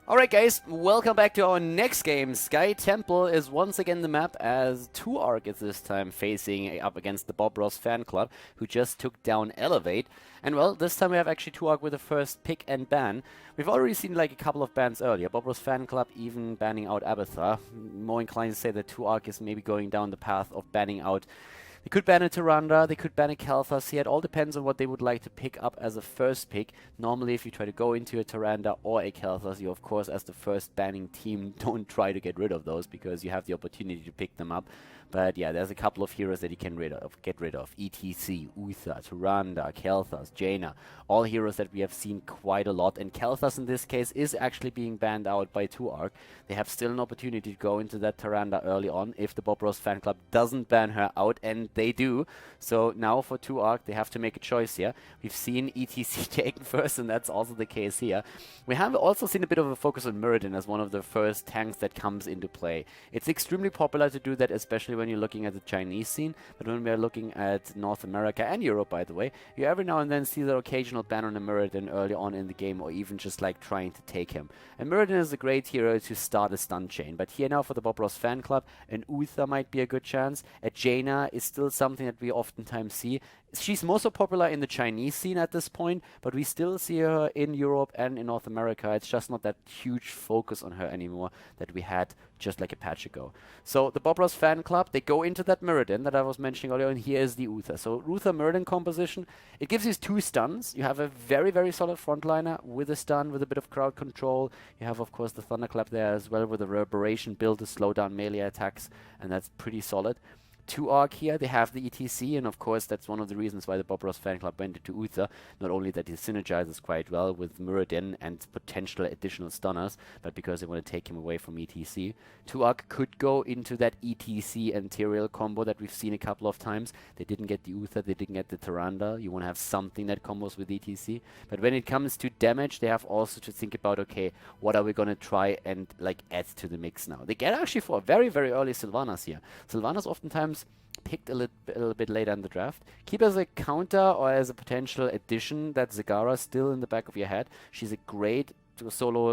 Alright guys, welcome back to our next game. Sky Temple is once again the map as 2Arc is this time facing up against the Ross Fanclub, who just took down Elevate. And well, this time we have actually 2Arc with the first pick and ban. We've already seen like a couple of bans earlier. Ross Fanclub even banning out Abathar. More inclined to say that 2Arc is maybe going down the path of banning out. They could ban a Tyrande, they could ban a Khaldor. It all depends on what they would like to pick up as a first pick. Normally, if you try to go into a Tyrande or a Khaldor, you of course, as the first banning team, don't try to get rid of those because you have the opportunity to pick them up. But yeah, there's a couple of heroes that you can get rid of. ETC, Uther, Tyrande, Khaldor, Jaina. All heroes that we have seen quite a lot. And Khaldor in this case is actually being banned out by 2Arc. They have still an opportunity to go into that Tyrande early on if the Ross Fanclub doesn't ban her out, and they do. So now for 2Arc, they have to make a choice here. We've seen ETC taken first, and that's also the case here. We have also seen a bit of a focus on Muradin as one of the first tanks that comes into play. It's extremely popular to do that, especially when you're looking at the Chinese scene, but when we're looking at North America and Europe, by the way, you every now and then see the occasional ban on a Muradin early on in the game, or even just like trying to take him. And Muradin is a great hero to start a stun chain, but here now for the Ross Fanclub, an Uther might be a good chance. A Jaina is still something that we oftentimes see. She's more so popular in the Chinese scene at this point, but we still see her in Europe and in North America. It's just not that huge focus on her anymore that we had just like a patch ago. So the Ross Fanclub, they go into that Muradin that I was mentioning earlier, and here is the Uther. So Uther Muradin composition, it gives you 2 stuns. You have a very, very solid frontliner with a stun, with a bit of crowd control. You have, of course, the Thunderclap there as well with a reverberation build to slow down melee attacks, and that's pretty solid. 2Arc here, they have the ETC, and of course that's one of the reasons why the Ross Fanclub went into Uther. Not only that he synergizes quite well with Muradin and potential additional stunners, but because they want to take him away from ETC. 2Arc could go into that ETC and Tyrael combo that we've seen a couple of times. They didn't get the Uther, they didn't get the Tyrande. You want to have something that combos with ETC. But when it comes to damage, they have also to think about, okay, what are we going to try and like add to the mix now? They get actually for a very, very early Sylvanas here. Sylvanas oftentimes picked a little bit later in the draft. Keep as a counter or as a potential addition that Zagara still in the back of your head. She's a great solo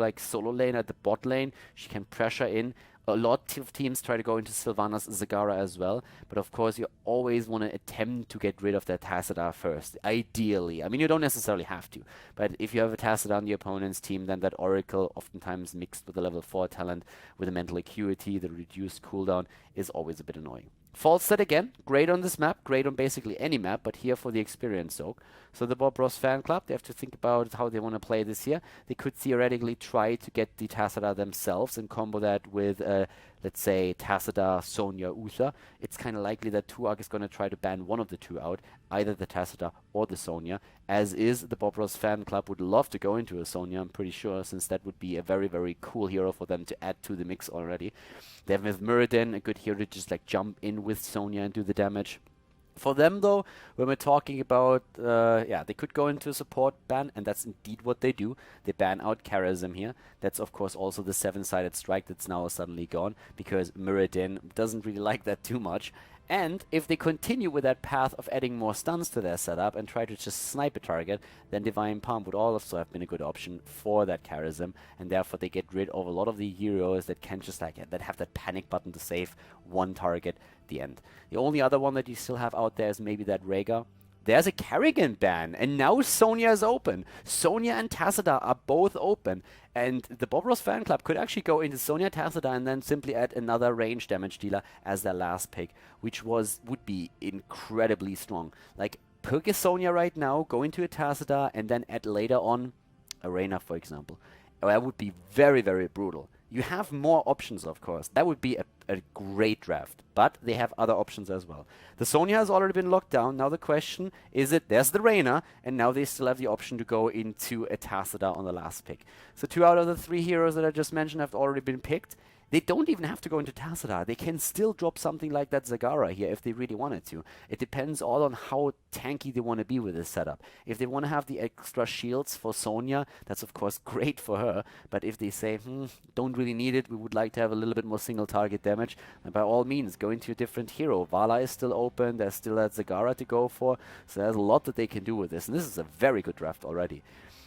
lane at the bot lane. She can pressure in. A lot of teams try to go into Sylvanas Zagara as well, but of course you always want to attempt to get rid of that Tassadar first, ideally. I mean, you don't necessarily have to, but if you have a Tassadar on the opponent's team, then that Oracle, oftentimes mixed with the level 4 talent, with the mental acuity, the reduced cooldown, is always a bit annoying. False set again, great on this map, great on basically any map, but here for the experience soak. So the Ross Fanclub, they have to think about how they want to play this here. They could theoretically try to get the Tassadar themselves and combo that with, let's say, Tassadar, Sonya, Uther. It's kind of likely that 2Arc is going to try to ban one of the 2 out, either the Tassadar or the Sonya, as is the Ross Fanclub would love to go into a Sonya, I'm pretty sure, since that would be a very, very cool hero for them to add to the mix already. They have with Muradin, a good hero to just like jump in with Sonya and do the damage. For them, though, when we're talking about, they could go into a support ban, and that's indeed what they do. They ban out Charism here. That's, of course, also the 7-sided strike that's now suddenly gone, because Muradin doesn't really like that too much. And if they continue with that path of adding more stuns to their setup and try to just snipe a target, then Divine Palm would also have been a good option for that Charism, and therefore they get rid of a lot of the heroes that can just like that have that panic button to save one target at the end. The only other one that you still have out there is maybe that Rhaegar. There's a Kerrigan ban, and now Sonya is open. Sonya and Tassadar are both open, and the Ross Fanclub could actually go into Sonya, Tassadar, and then simply add another range damage dealer as their last pick, which would be incredibly strong. Like, pick a Sonya right now, go into a Tassadar, and then add later on a Reyna, for example. That would be very, very brutal. You have more options, of course. That would be a great draft, but they have other options as well. The Sonya has already been locked down. Now the question is there's the Reyna, and now they still have the option to go into a Tassadar on the last pick. So 2 out of the 3 heroes that I just mentioned have already been picked. They don't even have to go into Tassadar. They can still drop something like that Zagara here if they really wanted to. It depends all on how tanky they want to be with this setup. If they want to have the extra shields for Sonya, that's of course great for her. But if they say, don't really need it, we would like to have a little bit more single target damage, then by all means, go into a different hero. Vala is still open. There's still that Zagara to go for. So there's a lot that they can do with this. And this is a very good draft already.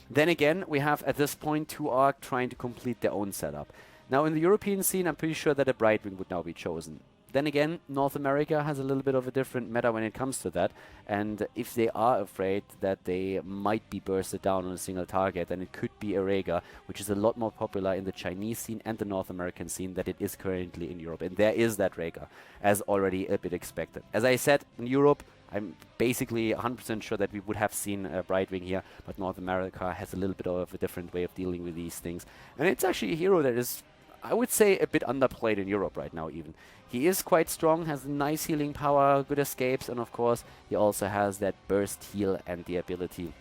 Then again, we have at this point 2ARC trying to complete their own setup. Now in the European scene, I'm pretty sure that a Brightwing would now be chosen. Then again, North America has a little bit of a different meta when it comes to that, and if they are afraid that they might be bursted down on a single target, then it could be a Rhaegar, which is a lot more popular in the Chinese scene and the North American scene than it is currently in Europe. And there is that Rhaegar, as already a bit expected. As I said, in Europe, I'm basically 100% sure that we would have seen a Brightwing here, but North America has a little bit of a different way of dealing with these things. And it's actually a hero that is, I would say, a bit underplayed in Europe right now even. He is quite strong, has nice healing power, good escapes, and of course he also has that burst heal and the ability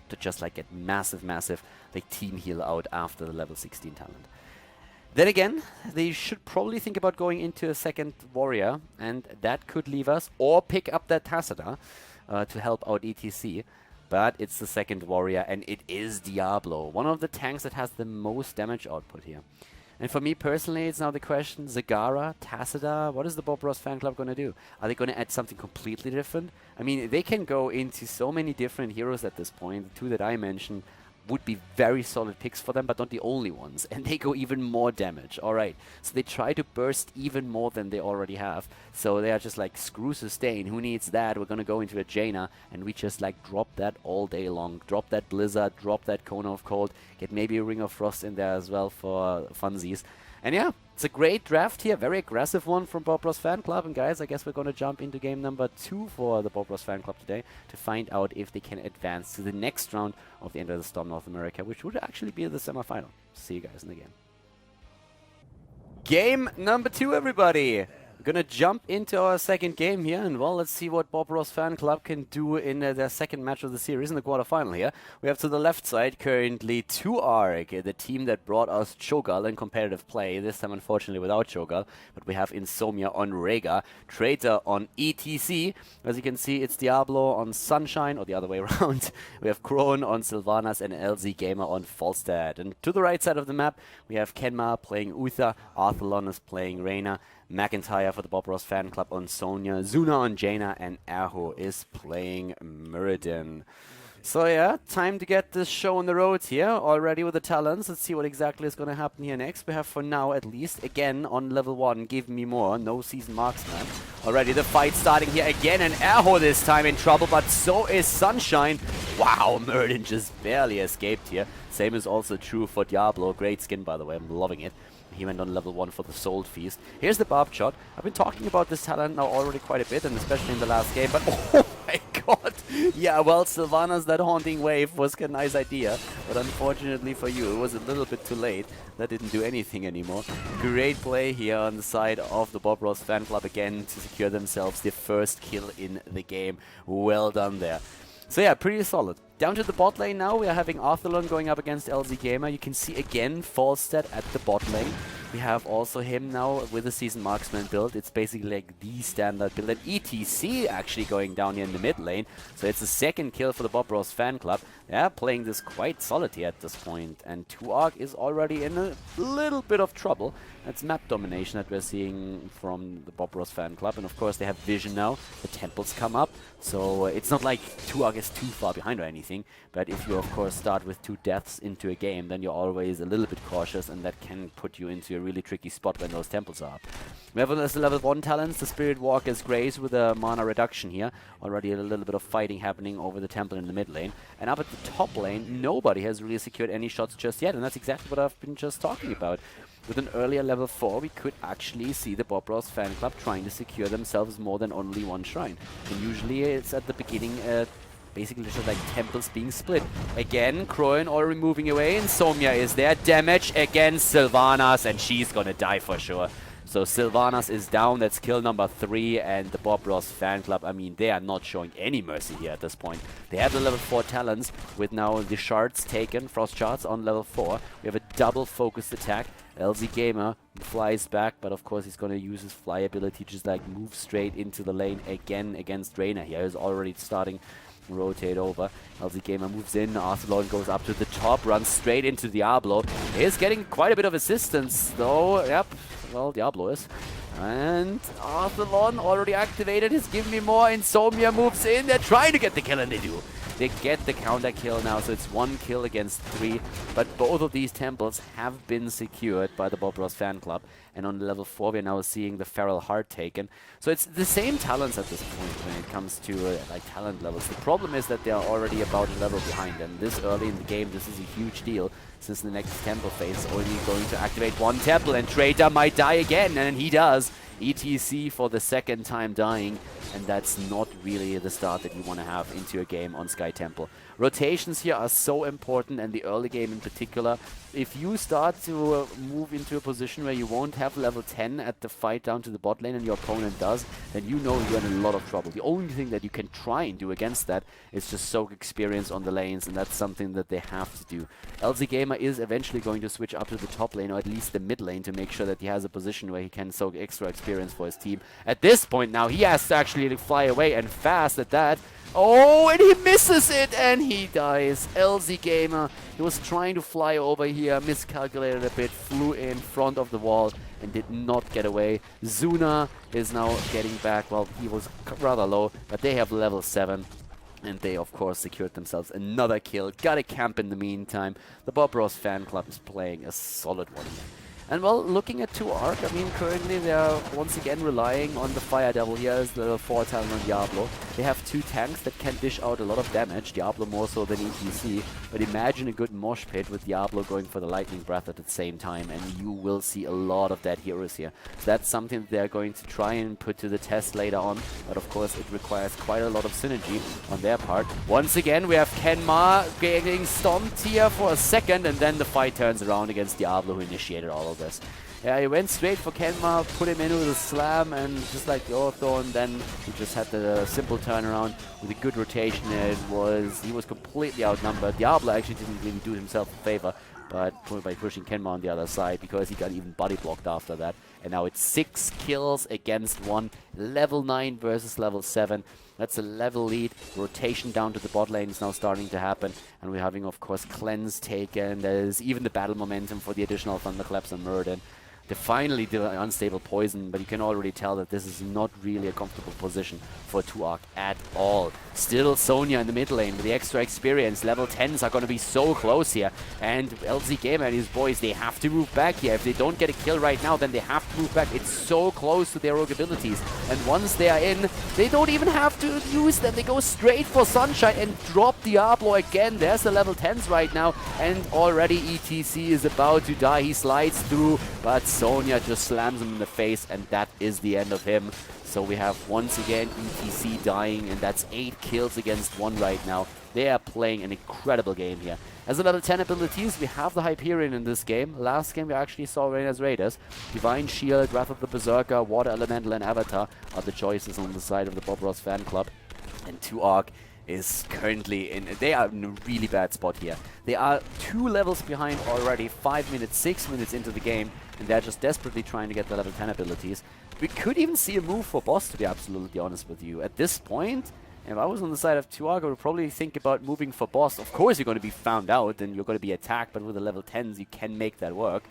to just like get massive like team heal out after the level 16 talent. Then again, they should probably think about going into a second warrior, and that could leave us, or pick up that Tacita to help out ETC. But it's the second warrior, and it is Diablo, one of the tanks that has the most damage output here. And for me personally, it's now the question, Zagara, Tacita, what is the Bob Ross fan club going to do? Are they going to add something completely different? I mean, they can go into so many different heroes at this point. The two that I mentioned would be very solid picks for them, but not the only ones. And they go even more damage. Alright, so they try to burst even more than they already have. So they are just like, screw sustain, who needs that? We're gonna go into a Jaina, and we just like drop that all day long. Drop that Blizzard, drop that Cone of Cold, get maybe a Ring of Frost in there as well for funsies. And yeah, it's a great draft here, very aggressive one from Bob Ross Fan Club. And guys, I guess we're going to jump into game number 2 for the Bob Ross Fan Club today to find out if they can advance to the next round of the End of the Storm North America, which would actually be the semifinal. See you guys in the game. Game number 2, everybody! We're gonna jump into our second game here, and well, let's see what Bob Ross Fan Club can do in their second match of the series in the quarterfinal here. We have to the left side currently 2ARC, the team that brought us Cho'Gall in competitive play, this time unfortunately without Cho'Gall, but we have Insomnia on Rhaegar, Traitor on ETC. As you can see, it's Diablo on Sunshine, or the other way around. We have Crone on Sylvanas and LZ Gamer on Falstad. And to the right side of the map, we have Kenma playing Uther, Arthelon is playing Reyna, McIntyre for the Bob Ross Fan Club on Sonya, Zuna on Jaina, and Erho is playing Muradin. So yeah, time to get this show on the road here, already with the talents. Let's see what exactly is going to happen here next. We have for now, at least, again, on level 1, give me more, no season marksman. Already the fight starting here again, and Erho this time in trouble, but so is Sunshine. Wow, Muradin just barely escaped here. Same is also true for Diablo. Great skin, by the way, I'm loving it. He went on level 1 for the Soul Feast. Here's the Barb Shot. I've been talking about this talent now already quite a bit, and especially in the last game, but oh my god! Yeah, well, Sylvanas, that Haunting Wave was a nice idea, but unfortunately for you, it was a little bit too late. That didn't do anything anymore. Great play here on the side of the Bob Ross Fan Club again to secure themselves their first kill in the game. Well done there. So yeah, pretty solid. Down to the bot lane now, we are having Arthelon going up against LZ Gamer. You can see again Falstad at the bot lane. We have also him now with a Season Marksman build. It's basically like the standard build. And ETC actually going down here in the mid lane. So it's the second kill for the Bob Ross Fan Club. Yeah, playing this quite solid here at this point. And 2ARC is already in a little bit of trouble. That's map domination that we're seeing from the Bob Ross Fan Club. And of course they have vision now. The temples come up. So it's not like 2ARC is too far behind or anything. But if you of course start with 2 deaths into a game, then you're always a little bit cautious, and that can put you into a really tricky spot when those temples are up. We have as the level 1 talents, the Spirit Walker's Grace with a mana reduction here. Already a little bit of fighting happening over the temple in the mid lane. And up at the top lane, nobody has really secured any shots just yet, and that's exactly what I've been just talking about. With an earlier level 4, we could actually see the Bob Ross Fan Club trying to secure themselves more than only 1 shrine. And usually it's at the beginning basically just like temples being split. Again, Crone already moving away, and Somya is there. Damage against Sylvanas, and she's gonna die for sure. So Sylvanas is down, that's kill number 3, and the Bob Ross Fan Club, I mean, they are not showing any mercy here at this point. They have the level 4 talents, with now the shards taken, frost shards on level 4. We have a double focused attack. LZ Gamer flies back, but of course he's going to use his fly ability, just like move straight into the lane again against Reyna here. He's already starting to rotate over. LZ Gamer moves in, Arthelon goes up to the top, runs straight into Diablo. He's getting quite a bit of assistance though, yep, well, Diablo is. And Arthelon already activated his Give Me More, Insomnia moves in, they're trying to get the kill and they do. They get the counter kill now, so it's 1 kill against 3. But both of these temples have been secured by the Bob Ross fan club. And on level 4, we're now seeing the Feral Heart taken. So it's the same talents at this point when it comes to like talent levels. The problem is that they are already about a level behind. And this early in the game, this is a huge deal, since the next temple phase is only going to activate 1 temple, and Traitor might die again, and he does. ETC for the 2nd time dying, and that's not really the start that you want to have into a game on Sky Temple. Rotations here are so important, and the early game in particular. If you start to move into a position where you won't have level 10 at the fight down to the bot lane and your opponent does, then you know you're in a lot of trouble. The only thing that you can try and do against that is just soak experience on the lanes, and that's something that they have to do. LZ Gamer is eventually going to switch up to the top lane, or at least the mid lane, to make sure that he has a position where he can soak extra experience for his team. At this point now, he has to actually fly away, and fast at that. Oh, and he misses it, and he dies. LZ Gamer, he was trying to fly over here, miscalculated a bit, flew in front of the wall, and did not get away. Zuna is now getting back. Well, he was rather low, but they have level 7. And they, of course, secured themselves another kill. Got a camp in the meantime. The Bob Ross fan club is playing a solid one here. And well, looking at 2Arc, I mean, currently they are once again relying on the Fire Devil here as the 4 talent on Diablo. They have 2 tanks that can dish out a lot of damage, Diablo more so than ETC, but imagine a good mosh pit with Diablo going for the Lightning Breath at the same time, and you will see a lot of dead heroes here. So that's something that they're going to try and put to the test later on, but of course it requires quite a lot of synergy on their part. Once again, we have Kenma getting stomped here for a second, and then the fight turns around against Diablo, who initiated all of this. Yeah, he went straight for Kenma, put him in with a slam, and just like the Orthorn, then he just had the simple turnaround with a good rotation. He was completely outnumbered. Diablo actually didn't really do himself a favor, but by pushing Kenma on the other side, because he got even body blocked after that. And now it's 6 kills against 1, level 9 versus level 7. That's a level lead. Rotation down to the bot lane is now starting to happen. And we're having, of course, Cleanse taken. There's even the battle momentum for the additional Thunderclaps and Murden. They finally did an unstable poison, but you can already tell that this is not really a comfortable position for 2Arc at all. Still Sonya in the mid lane with the extra experience. Level 10s are going to be so close here. And LZ Gamer and his boys, they have to move back here. If they don't get a kill right now, then they have to move back. It's so close to their rogue abilities. And once they are in, they don't even have to use them. They go straight for Sunshine and drop Diablo again. There's the level 10s right now. And already ETC is about to die. He slides through, but Sonya just slams him in the face, and that is the end of him. So we have once again ETC dying, and that's 8 kills against 1 right now. They are playing an incredible game here. As a level 10 abilities, we have the Hyperion in this game. Last game we actually saw Reyna's Raiders. Divine Shield, Wrath of the Berserker, Water Elemental, and Avatar are the choices on the side of the Bob Ross fan club. And 2Arc is currently they are in a really bad spot here. They are 2 levels behind already, 5 minutes, 6 minutes into the game, and they're just desperately trying to get the level 10 abilities. We could even see a move for boss, to be absolutely honest with you. At this point, if I was on the side of 2Arc, I would probably think about moving for boss. Of course you're going to be found out and you're going to be attacked, but with the level 10s you can make that work.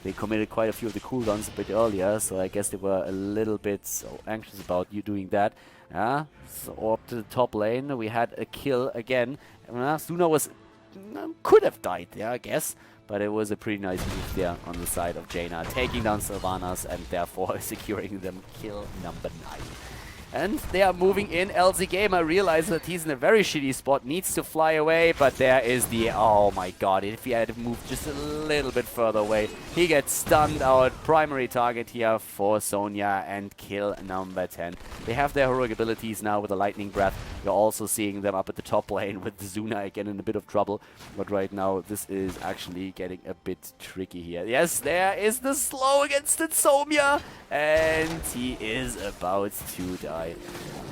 They committed quite a few of the cooldowns a bit earlier, so I guess they were a little bit anxious about you doing that. So up to the top lane, we had a kill again. Zuna could have died there, I guess. But it was a pretty nice move there on the side of Jaina, taking down Sylvanas and therefore securing them kill number 9. And they are moving in. LZ Gamer realizes that he's in a very shitty spot, needs to fly away, but there is the... Oh my god, if he had moved just a little bit further away, he gets stunned out. Primary target here for Sonya and kill number 10. They have their heroic abilities now with the Lightning Breath. You're also seeing them up at the top lane with Zuna again in a bit of trouble. But right now, this is actually getting a bit tricky here. Yes, there is the slow against Insomnia, and he is about to die.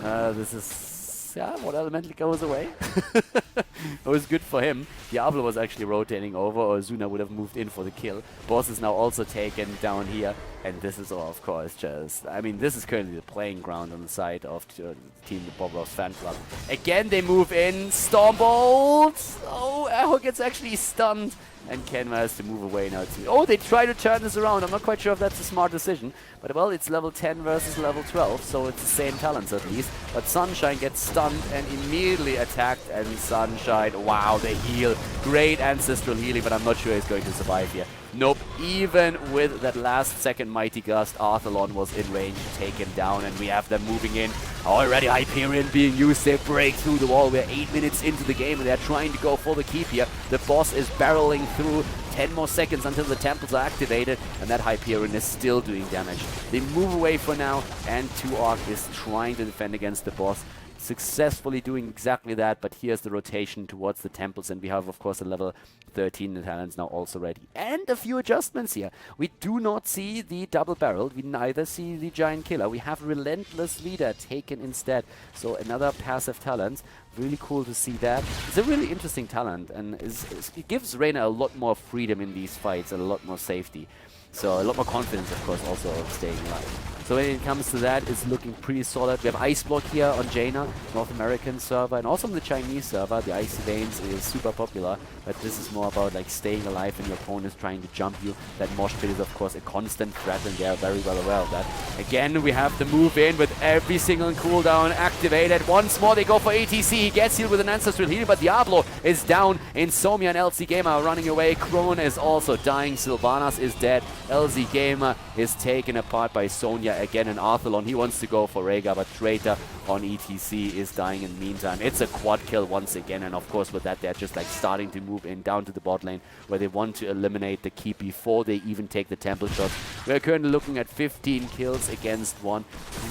This is... yeah, what elemental goes away. It was good for him. Diablo was actually rotating over, or Zuna would have moved in for the kill. Boss is now also taken down here, and this is, of course, just... I mean, this is currently the playing ground on the side of Team the Bob Ross fan club. Again, they move in. Stormbolt! Oh, Aho gets actually stunned. and Kenma has to move away now too. Oh, they try to turn this around. I'm not quite sure if that's a smart decision. But well, it's level 10 versus level 12, so it's the same talents at least. But Sunshine gets stunned and immediately attacked, and Sunshine, wow, the heal. Great ancestral healing, but I'm not sure he's going to survive here. Nope, even with that last second Mighty Gust, Arthelon was in range to take him down, and we have them moving in. Already Hyperion being used, they break through the wall. We're 8 minutes into the game and they're trying to go for the keep here. The boss is barreling through. 10 more seconds until the temples are activated, and that Hyperion is still doing damage. They move away for now, and 2Arc is trying to defend against the boss. Successfully doing exactly that, but here's the rotation towards the temples, and we have of course a level 13 talents now also ready. And a few adjustments here. We do not see the double barrel, we neither see the giant killer. We have Relentless Leader taken instead, so another passive talent. Really cool to see that. It's a really interesting talent, and it gives Reyna a lot more freedom in these fights and a lot more safety. So a lot more confidence, of course, also of staying alive. So when it comes to that, it's looking pretty solid. We have Ice Block here on Jaina, North American server, and also on the Chinese server. The Icy Veins is super popular, but this is more about like staying alive and your opponent is trying to jump you. That mosh pit is, of course, a constant threat, and they are very well aware of that. Again, we have the move in with every single cooldown activated. Once more, they go for ATC. He gets healed with an ancestral heal, but Diablo is down. Insomnia and LZ Gamer are running away. Crone is also dying. Sylvanas is dead. LZ Gamer is taken apart by Sonya again, and Arthelon, he wants to go for Rhaegar, but Traitor on ETC is dying in the meantime. It's a quad kill once again, and of course with that they're just like starting to move in down to the bot lane where they want to eliminate the keep before they even take the temple shots. We're currently looking at 15 kills against 1.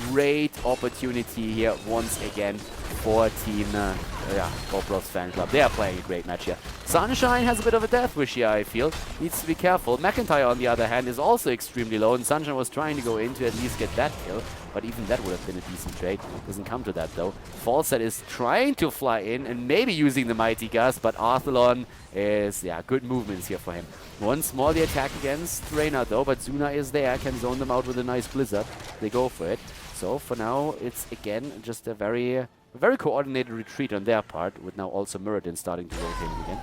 Great opportunity here once again for Team Ross Fanclub. They are playing a great match here. Sunshine has a bit of a death wish here, I feel. Needs to be careful. McIntyre, on the other hand, is also extremely low, and Sunshine was trying to go in to at least get that kill, but even that would have been a decent trade. Doesn't come to that, though. Falset is trying to fly in and maybe using the Mighty Gust, but Arthelon is, good movements here for him. Once more the attack against Reyna, though, but Zuna is there, can zone them out with a nice Blizzard. They go for it. So for now, it's again just a very coordinated retreat on their part, with now also Muradin starting to rotate again.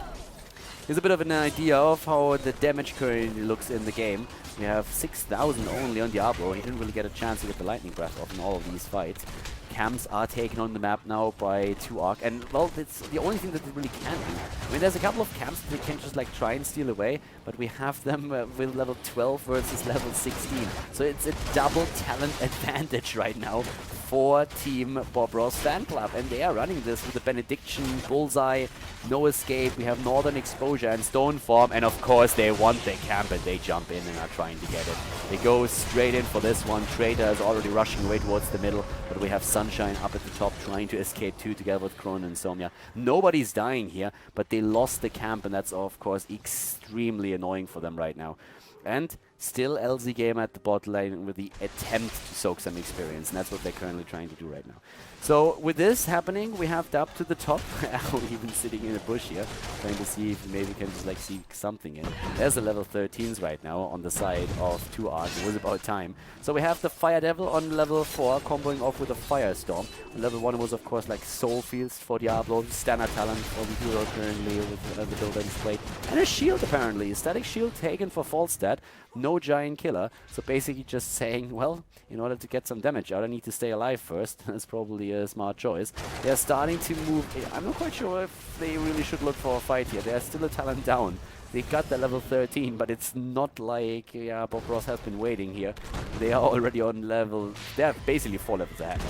Here's a bit of an idea of how the damage currently looks in the game. We have 6,000 only on Diablo. He didn't really get a chance to get the Lightning Breath off in all of these fights. Camps are taken on the map now by 2Arc, and well, it's the only thing that they really can do. I mean, there's a couple of camps that they can just like try and steal away, but we have them with level 12 versus level 16. So it's a double talent advantage right now for Team Ross Fanclub, and they are running this with the Benediction, Bullseye, No Escape. We have Northern Exposure and Stoneform, and of course they want the camp and they jump in and are trying to get it. They go straight in for this one. Traitor is already rushing away towards the middle, but we have Sunshine up at the top trying to escape too, together with Crone and Somnia. Nobody's dying here, but they lost the camp, and that's of course extremely annoying for them right now. And still LZ Gamer at the bot lane with the attempt to soak some experience, and that's what they're currently trying to do right now. So with this happening, we have Dub to the top. Arrow even sitting in a bush here, trying to see if maybe we can just like see something in. There's a level 13s right now on the side of 2Arc. It was about time. So we have the Fire Devil on level 4, comboing off with a Firestorm. On level 1 was of course like Soul Fields for Diablo, standard talent for the hero currently with the build that is played. And a shield apparently, static shield taken for Falstad. No giant killer, so basically just saying, well, in order to get some damage out, I need to stay alive first. That's probably a smart choice. They're starting to move. I'm not quite sure if they really should look for a fight here. They're still a talent down. They got the level 13, but it's not like Bob Ross has been waiting here. They are already on level. They're basically 4 levels ahead.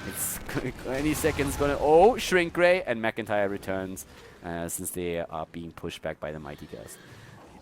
It's any seconds gonna. Oh, Shrink Ray, and McIntyre returns since they are being pushed back by the Mighty Gust.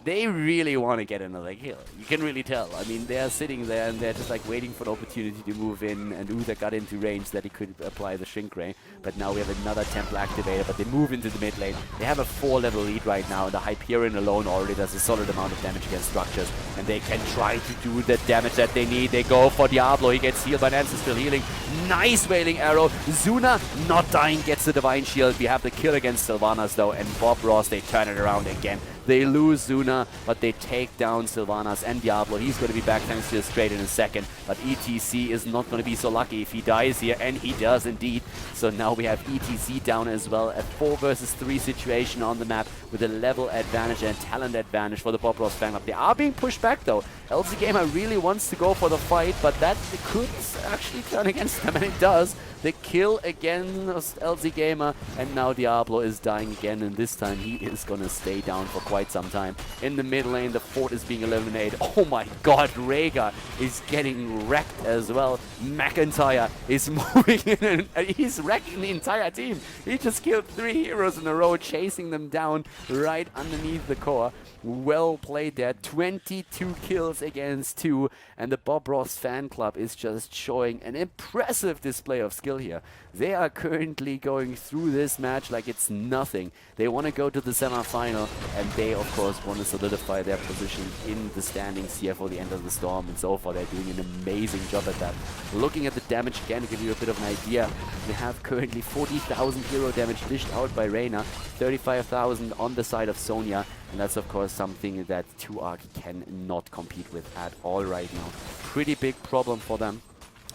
They really want to get another kill. You can really tell. I mean, they're sitting there and they're just like waiting for the opportunity to move in, and Uther got into range that he could apply the Shrink Ray. But now we have another Temple activator, but they move into the mid lane. They have a 4-level lead right now, and the Hyperion alone already does a solid amount of damage against structures, and they can try to do the damage that they need. They go for Diablo. He gets healed by an Ancestral Healing. Nice Wailing Arrow. Zuna, not dying, gets the Divine Shield. We have the kill against Sylvanas though, and Bob Ross, they turn it around again. They lose Zuna, but they take down Sylvanas and Diablo. He's going to be back thanks to his trade in a second, but ETC is not going to be so lucky if he dies here, and he does indeed. So now we have ETC down as well, a 4 versus 3 situation on the map with a level advantage and talent advantage for the Bob Ross Fanclub. They are being pushed back though. LZGamer really wants to go for the fight, but that could actually turn against them, and it does. The kill against LZGamer, and now Diablo is dying again, and this time he is gonna stay down for quite some time. In the mid lane, the fort is being eliminated. Oh my god, Rhaegar is getting wrecked as well. McIntyre is moving in, and he's wrecking the entire team. He just killed 3 heroes in a row, chasing them down right underneath the core. Well played there. 22 kills against 2, and the Bob Ross Fanclub is just showing an impressive display of skill here. They are currently going through this match like it's nothing. They want to go to the semi-final, and they of course want to solidify their position in the standings here for the end of the storm, and so far they're doing an amazing job at that. Looking at the damage again to give you a bit of an idea, we have currently 40,000 hero damage dished out by Reyna, 35,000 on the side of Sonya, and that's of course something that 2Arc cannot compete with at all right now. Pretty big problem for them.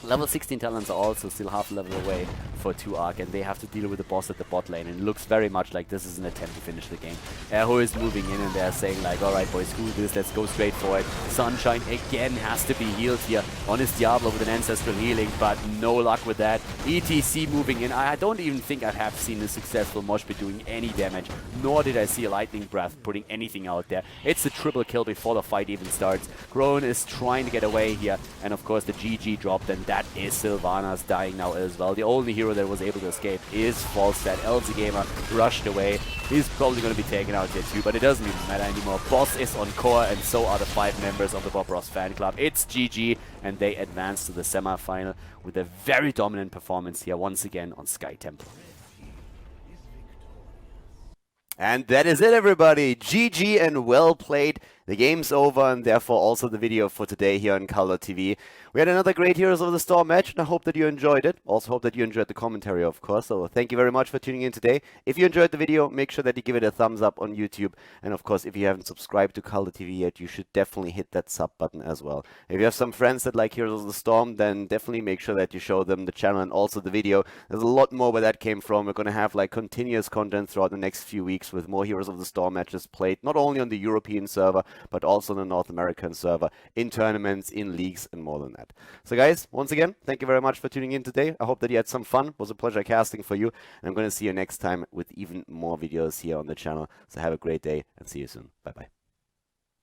Level 16 talents are also still half level away for 2Arc, and they have to deal with the boss at the bot lane, and it looks very much like this is an attempt to finish the game. Erho is moving in, and they're saying like, alright boys, screw this, let's go straight for it. Sunshine again has to be healed here on his Diablo with an ancestral healing, but no luck with that. ETC moving in. I don't even think I have seen a successful Moshpit doing any damage, nor did I see a Lightning Breath putting anything out there. It's a triple kill before the fight even starts. Groen is trying to get away here, and of course the GG dropped, and that is Sylvanas dying now as well. The only hero that was able to escape is Falstad. LZGamer rushed away. He's probably going to be taken out here too, but it doesn't even matter anymore. Boss is on core, and so are the 5 members of the Bob Ross Fanclub. It's GG, and they advance to the semi-final with a very dominant performance here once again on Sky Temple. And that is it, everybody. GG and well played. The game's over, and therefore also the video for today here on Khaldor TV. We had another great Heroes of the Storm match, and I hope that you enjoyed it. Also hope that you enjoyed the commentary, of course. So thank you very much for tuning in today. If you enjoyed the video, make sure that you give it a thumbs up on YouTube. And of course, if you haven't subscribed to Khaldor TV yet, you should definitely hit that sub button as well. If you have some friends that like Heroes of the Storm, then definitely make sure that you show them the channel and also the video. There's a lot more where that came from. We're going to have like continuous content throughout the next few weeks with more Heroes of the Storm matches played, not only on the European server, but also on the North American server, in tournaments, in leagues, and more than that. So guys, once again, thank you very much for tuning in today. I hope that you had some fun. It was a pleasure casting for you, and I'm going to see you next time with even more videos here on the channel. So have a great day, and see you soon. Bye-bye.